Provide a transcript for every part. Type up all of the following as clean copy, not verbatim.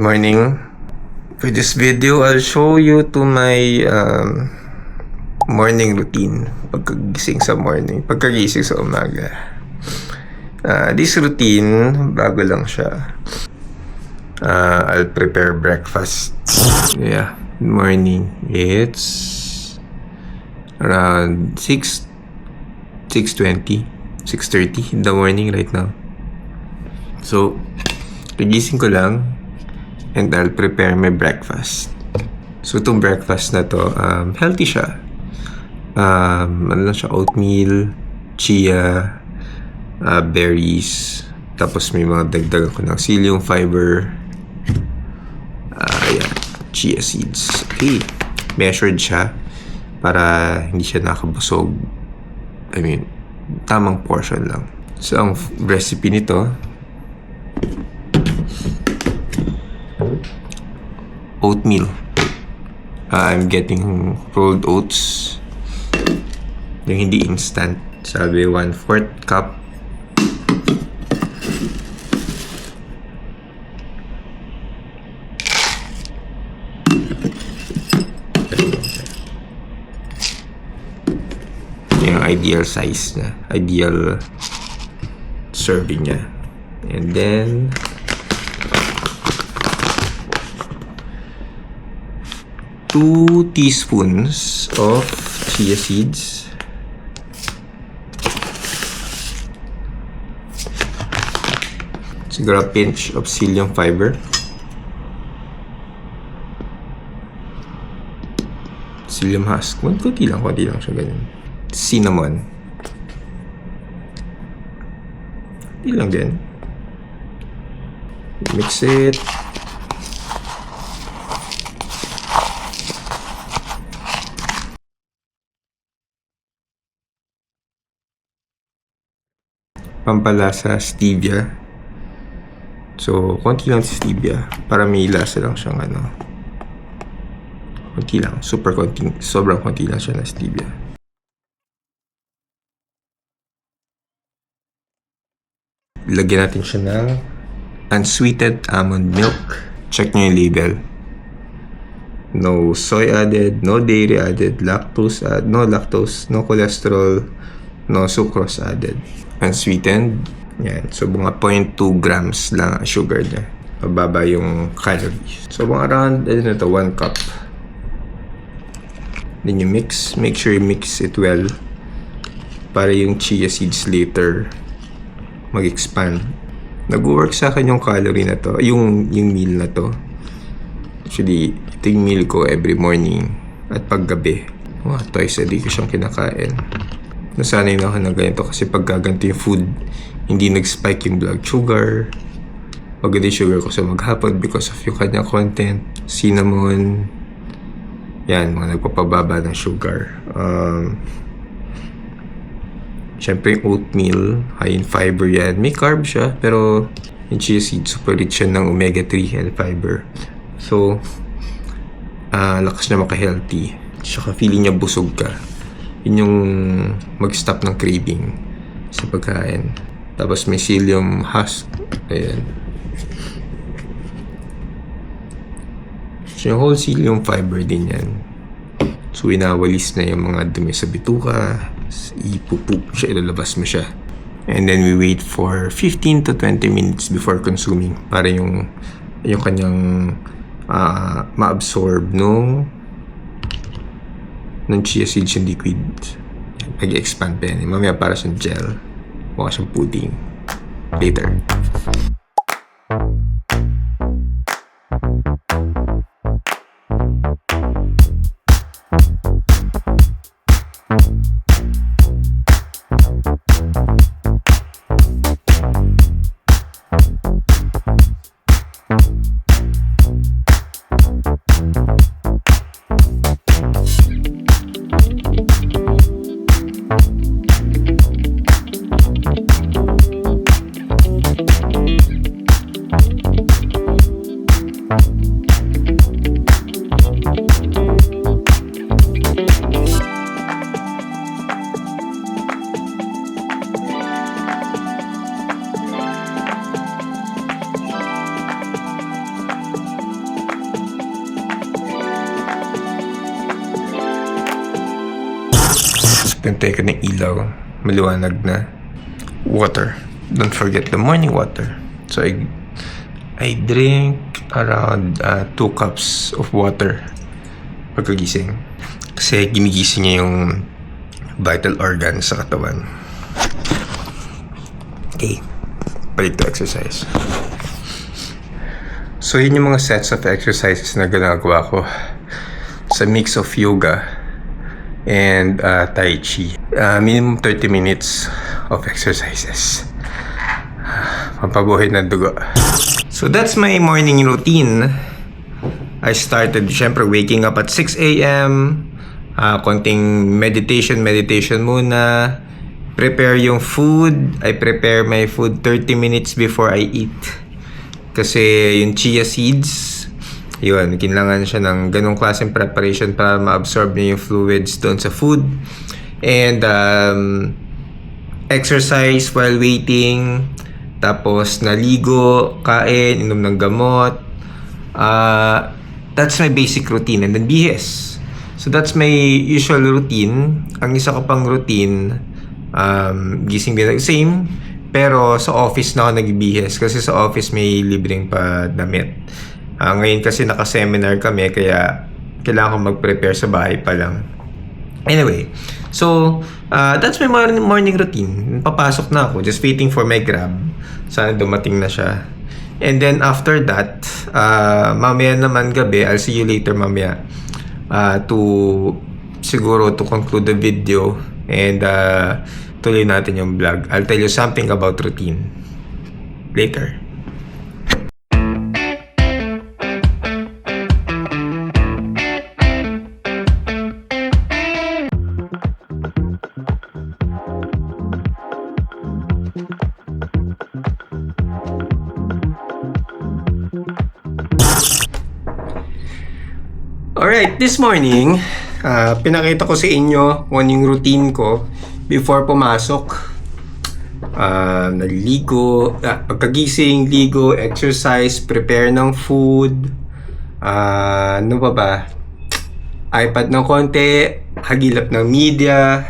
morning. For this video, I'll show you to my morning routine pagkagising sa umaga. This routine, bago lang siya. I'll prepare breakfast. Yeah, good morning. It's around 6:30 in the morning right now. So, nagising ko lang and I'll prepare my breakfast. So, itong breakfast na to, healthy siya. Oatmeal, chia, berries, tapos may mga dagdagan ko ng psyllium fiber, chia seeds. Okay, measured siya para hindi siya nakabusog. Tamang portion lang. So, ang recipe nito, oatmeal. I'm getting rolled oats, yung hindi instant. Sabi 1/4 cup. Yung ideal size niya, ideal serving niya. And then 2 teaspoons of chia seeds, siguro a pinch of psyllium fiber, psyllium husk, konti lang siya, ganyan. Cinnamon, hindi lang din. Mix it. Pampalasa, stevia. So, konti lang stevia para may lasa lang siyang konti lang, sobrang konti lang siya na stevia. Lagyan natin siya ng unsweetened almond milk. Check nyo yung label. No soy added, no dairy added, no lactose, no cholesterol, no sucrose added. Unsweetened. Yan. So, mga 0.2 grams lang ang sugar niya. Mababa yung calories. So, mga around, 1 cup. Then you mix. Make sure you mix it well para yung chia seeds later mag-expand. Nag-work sa akin yung calorie na to, yung meal na to. Actually, ito yung meal ko every morning at paggabi. Twice a day ko siyang kinakain. Nasanay na ako na ganito kasi pag gaganto yung food, hindi nag-spike yung blood sugar. Maganda yung sugar ko sa maghapon because of yung kanyang content. Cinnamon. Yan, mga nagpapababa ng sugar. Siyempre yung oatmeal, high in fiber yan. May carb siya, pero yung chia seeds, super rich yan ng omega-3 and fiber. So, lakas na maka-healthy. Saka feeling niya busog ka. Yun yung mag-stop ng craving sa pagkain. Tapos may psyllium husk. Ayan. So yung whole psyllium fiber din yan. So inawalis na yung mga dumi sa bituka. Ipupoop siya, ilalabas mo siya. And then we wait for 15 to 20 minutes before consuming para yung kanyang ma-absorb ng chia seeds yung liquid. Nag-expand pa yan. Mamaya para siyang gel. Mukha siyang pudding. Later. Tantay ko ng ilaw. Maliwanag na. Water. Don't forget the morning water. So, I drink around 2 cups of water pagkagising. Kasi ginigising niya yung vital organs sa katawan. Okay. Balik to exercise. So, yun yung mga sets of exercises na ginagawa ko sa mix of yoga and Tai Chi. Minimum 30 minutes of exercises. Pampabuhay ng dugo. So, that's my morning routine. I started, syempre, waking up at 6 a.m. Konting meditation muna. Prepare yung food. I prepare my food 30 minutes before I eat. Kasi yung chia seeds, yun, kailangan siya ng ganong klaseng preparation para ma-absorb niya yung fluids doon sa food. And exercise while waiting. Tapos naligo, kain, inom ng gamot. That's my basic routine. And then BS. So that's my usual routine. Ang isa ko pang routine, gising din, same. Pero sa office na ako nag-BS kasi sa office may libreng pa damit. Ngayon kasi naka-seminar kami kaya kailangan ko mag-prepare sa bahay pa lang. Anyway, so that's my morning routine. Papasok na ako, just waiting for my Grab. Sana dumating na siya. And then after that, mamaya naman gabi, I'll see you later mamaya siguro to conclude the video and tuloy natin yung vlog. I'll tell you something about routine later. Alright, this morning, pinakita ko sa inyo kung ano yung routine ko before pumasok. Naligo, pagkagising, ligo, exercise, prepare ng food, ano ba? iPad ng konti, hagilap ng media,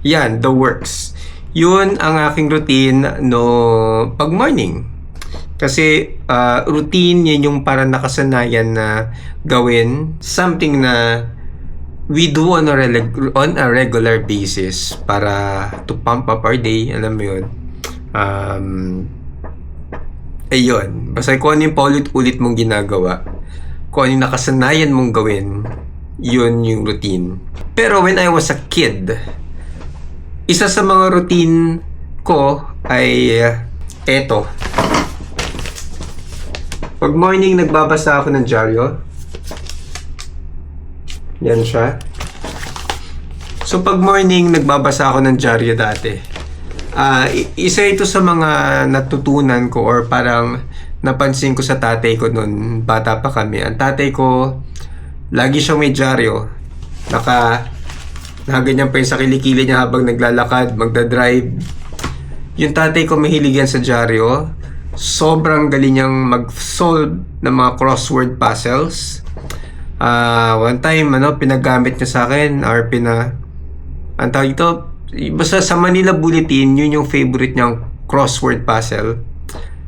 yan, the works. Yun ang aking routine no pag morning. Kasi routine yun yung parang nakasanayan na gawin, something na we do on a regular basis para to pump up our day, alam mo yun. Ayun, basta kung ano yung paulit-ulit mong ginagawa, kung ano yung nakasanayan mong gawin, yun yung routine. Pero when I was a kid, isa sa mga routine ko ay eto. Pag morning, nagbabasa ako ng dyaryo. Yan siya. So, pag morning, nagbabasa ako ng dyaryo dati. Isa ito sa mga natutunan ko or parang napansin ko sa tatay ko noon, bata pa kami. Ang tatay ko, lagi siyang may dyaryo. Nakaganyan pa yung sa kilikili niya habang naglalakad, magdadrive. Yung tatay ko mahilig yan sa dyaryo. Sobrang galing niyang mag-solve ng mga crossword puzzles. One time, pinagamit niya sa akin or ang tawag ito, basta sa Manila Bulletin, yun yung favorite niyang crossword puzzle.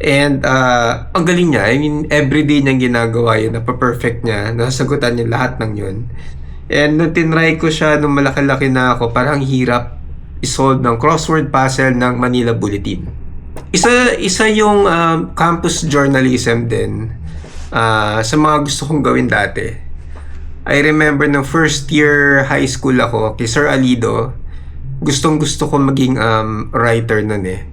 And ang galing niya, I mean, everyday niyang ginagawa yun, napaperfect niya, nasasagutan niya lahat ng yun. And nung tinry ko siya, nung malaki-laki na ako, parang hirap isolve ng crossword puzzle ng Manila Bulletin. Isa yung campus journalism din sa mga gusto kong gawin dati. I remember nung first year high school ako kay Sir Alido, gustong-gusto ko maging writer nun eh.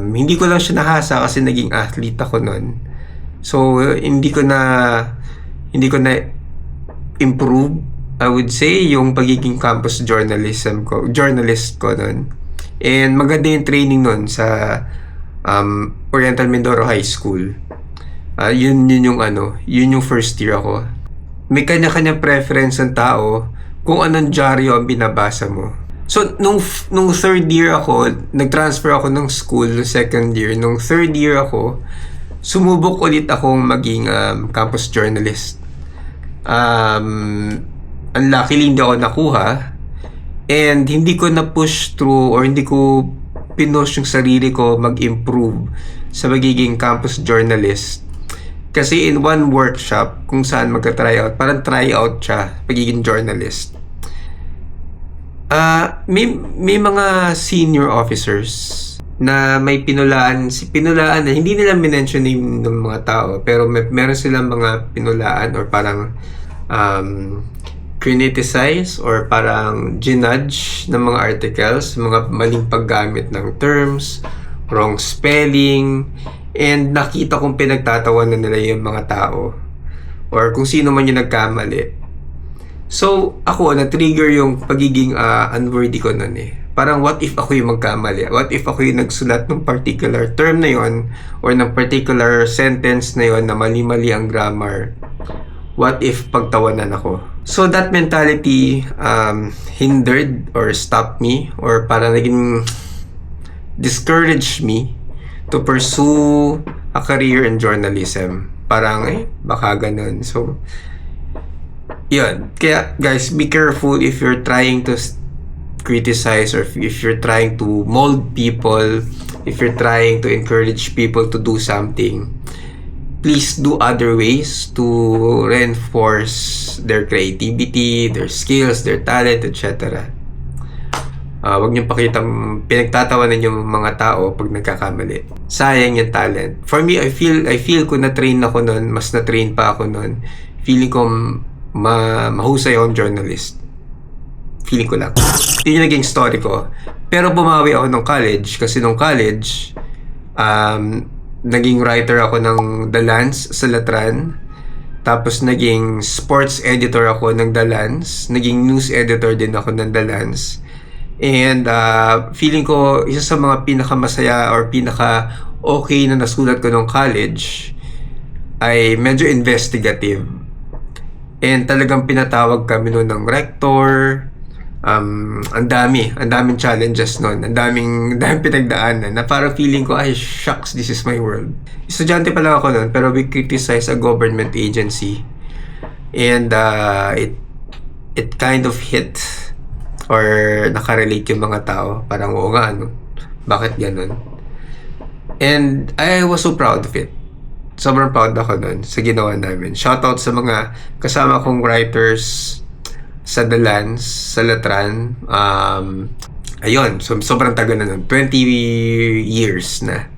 Hindi ko lang siya nahasa kasi naging athlete ako nun. So hindi ko na improve, I would say, yung pagiging campus journalist ko nun. And maganda yung training nun sa Oriental Mindoro High School. Yun yung first year ako. May kanya-kanya preference ng tao kung anong dyaryo ang binabasa mo. So, nung third year ako, nag-transfer ako ng school, second year. Nung third year ako, sumubok ulit akong maging campus journalist. Unluckily, hindi ako nakuha. And hindi ko na-push through or hindi ko pinush yung sarili ko mag-improve sa magiging campus journalist. Kasi in one workshop kung saan magka-tryout, parang tryout siya, pagiging journalist. May mga senior officers na may pinulaan na hindi nila minention yung ng mga tao, pero meron silang mga pinulaan or parang criticize or parang ginudge ng mga articles, mga maling paggamit ng terms, wrong spelling, and nakita kong pinagtatawanan nila yung mga tao or kung sino man yung nagkamali. So, ako, na-trigger yung pagiging unworthy ko nun eh. Parang what if ako yung magkamali? What if ako yung nagsulat ng particular term na yon or ng particular sentence na yon na mali-mali ang grammar? What if pagtawanan ako? So, that mentality hindered or stopped me or parang naging discouraged me to pursue a career in journalism. Parang, baka ganun. So, yun. Kaya, guys, be careful if you're trying to criticize or if you're trying to mold people, if you're trying to encourage people to do something. Please do other ways to reinforce their creativity, their skills, their talent, etc. Huwag niyong pinagtatawanan yung mga tao pag nagkakamali. Sayang yung talent. For me, I feel ko na-train ako nun, mas na-train pa ako nun. Feeling ko mahusay akong journalist. Feeling ko lang. Yun yung naging story ko. Pero bumawi ako nung college kasi nung college, naging writer ako ng The Lance sa Latran. Tapos naging sports editor ako ng The Lance. Naging news editor din ako ng The Lance. And feeling ko isa sa mga pinakamasaya or pinaka-okay na nasulat ko nung college ay medyo investigative. And talagang pinatawag kami noon ng rector. Ang daming challenges noon. Ang daming pinagdaanan na parang feeling ko, ay shucks, this is my world. Estudyante pa lang ako noon, pero we criticize a government agency. And it kind of hit or nakarelate yung mga tao. Parang, oo nga, ano? Bakit ganun? And I was so proud of it. Sobrang proud ako nun sa ginawa namin. Shoutout sa mga kasama kong writers sa The Lance, sa Latran. Ayun, sobrang tagal na nun. 20 years na.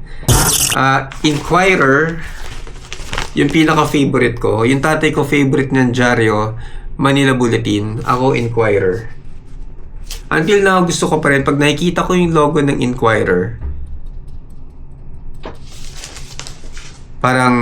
Inquirer, yung pinaka-favorite ko. Yung tatay ko favorite niyang dyaryo, Manila Bulletin. Ako, Inquirer. Until now, gusto ko pa rin. Pag nakikita ko yung logo ng Inquirer, parang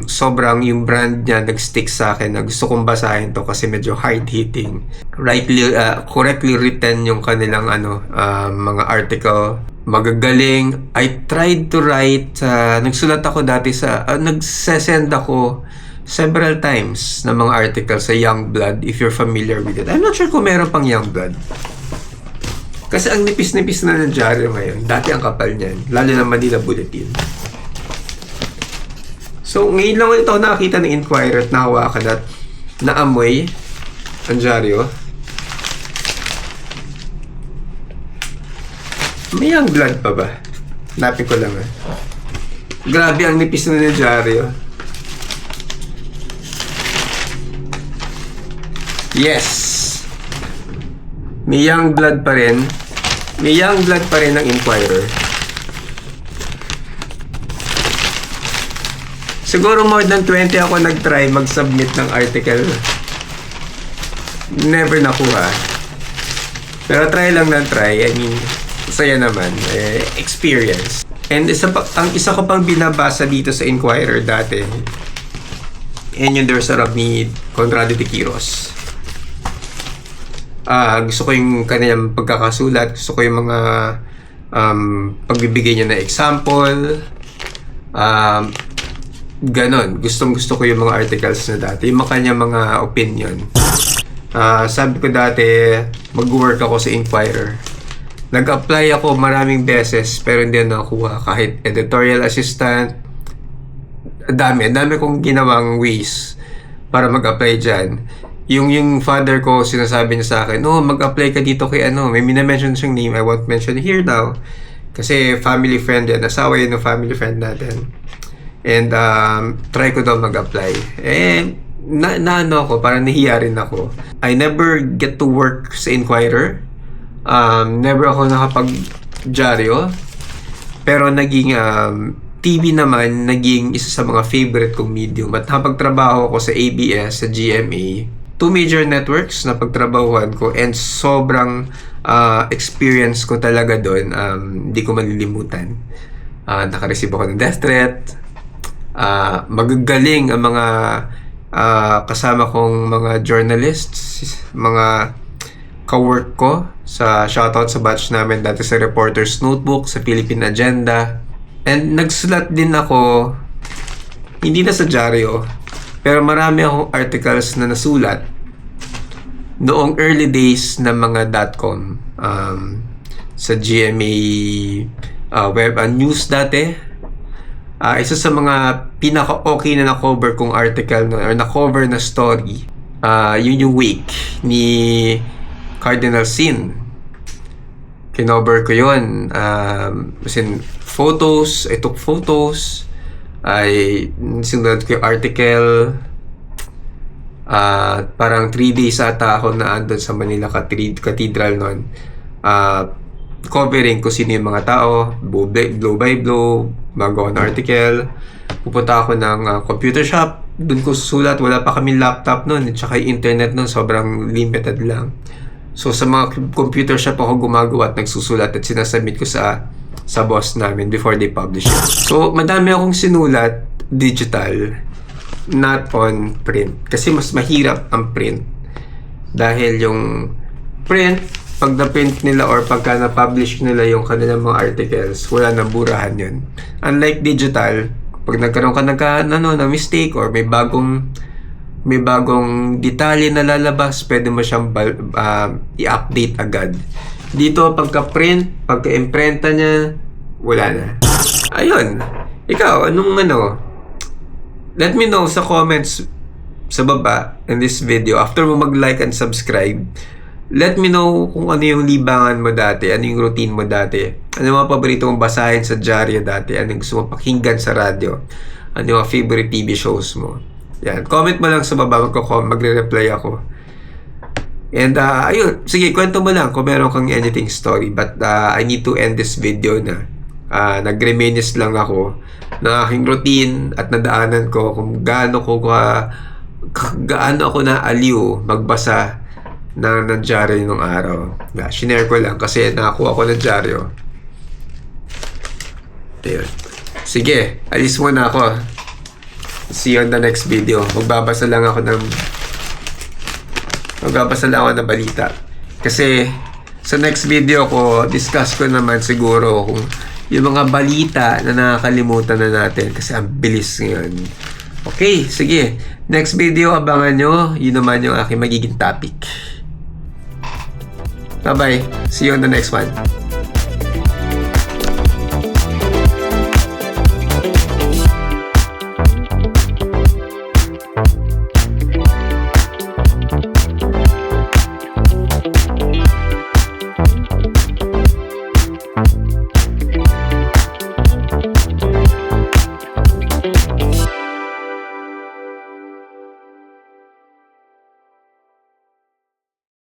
sobrang yung brand niya nag-stick sa akin na gusto kong basahin to kasi medyo hard-hitting. Correctly written yung kanilang mga article. Magagaling. I tried to write, nagsulat ako dati nagsesend ako several times ng mga articles sa Youngblood, if you're familiar with it. I'm not sure kung meron pang Youngblood. Kasi ang nipis-nipis na ng dyaryo ngayon. Dati ang kapal niyan. Lalo na Manila Bulletin. So, ngayon lang ulit ako nakakita ng Inquirer at nahawakan at naamoy ang dyaryo. May Youngblood pa ba? Napin ko lang Grabe ang nipis na ng dyaryo. Yes! May Youngblood pa rin. May Youngblood pa rin ng Inquirer. Siguro more than 20 ako nag-try mag-submit ng article. Never nakuha. Pero try lang ng try. I mean, saya naman. Experience. And ang isa ko pang binabasa dito sa Inquirer dati, and yung There's a Rub ni Conrado de Quiros. Gusto ko yung kanyang pagkakasulat. Gusto ko yung mga pagbibigay niya na example. Ganon. Gusto ko yung mga articles na dati. Yung kanyang mga opinion. Sabi ko dati, mag-work ako sa Inquirer. Nag-apply ako maraming beses pero hindi na nakuha. Kahit editorial assistant. Dami kong ginawang ways para mag-apply dyan. yung father ko, sinasabi niya sa akin, oh, mag-apply ka dito kay ano, may minamention siyang name, I won't mention here now. Kasi family friend yan, asawa yan ng family friend natin. And try ko daw mag-apply. Ano ako, parang nahiya rin ako. I never get to work sa Inquirer. Never ako nakapag-dyaryo. Pero naging TV naman, naging isa sa mga favorite kong medium. At napagtrabaho ko sa ABS, sa GMA, 2 major networks na pagtrabahuan ko, and sobrang experience ko talaga doon, hindi ko malilimutan. Nakareceive ako ng death threat. Magagaling ang mga kasama kong mga journalists, mga ka-work ko sa shoutout sa batch namin dati sa Reporter's Notebook, sa Philippine Agenda. And nagsulat din ako, hindi na sa dyaryo, pero marami akong articles na nasulat noong early days ng mga .com, sa GMA web news dati. Isa sa mga pinaka-okay na na-cover kong article or na-cover na story, yun yung wake ni Cardinal Sin. Kinover ko yun. As in, photos, I took photos, sinulat ko yung article. Parang 3 days ata ako na andun sa Manila Cathedral noon. Covering ko sino yung mga tao, blow by blow, bago ako ng article. Pupunta ako ng computer shop, dun ko susulat, wala pa kami laptop noon, at saka yung internet noon sobrang limited lang. So sa mga computer shop ako gumagawa at nagsusulat at sinasubmit ko sa boss namin before they publish it. So madami akong sinulat digital, not on print. Kasi mas mahirap ang print. Dahil yung print, pag na-print nila or pagka na-publish nila yung kanilang mga articles, wala nang burahan yun. Unlike digital, pag nagkaroon ka na mistake or may bagong detalye na lalabas, pwede mo siyang i-update agad. Dito, pagka-print, pagka-imprenta niya, wala na. Ayun. Ikaw, let me know sa comments sa baba in this video. After mo mag-like and subscribe, let me know kung ano yung libangan mo dati, ano yung routine mo dati, ano yung mga paborito mong basahin sa dyaryo dati, ano yung gusto mo pakinggan sa radyo, ano yung mga favorite TV shows mo. Yan, comment mo lang sa baba, magre-reply ako. And ayun, sige, kwento mo lang kung meron kang anything story. But I need to end this video na. Nag-reminisce lang ako ng aking routine at nadaanan ko kung gaano ako na aliw magbasa ng dyaryo nung araw. Shinare ko lang kasi nakakuha ko ng dyaryo. Ayun. Sige, alis muna ako. See you on the next video. Magbabasa lang ako ng balita. Kasi sa next video ko, discuss ko naman siguro kung yung mga balita na nakakalimutan na natin kasi ang bilis ngayon. Okay, sige. Next video, abangan nyo. Yun naman yung aking magiging topic. Bye-bye. See you on the next one.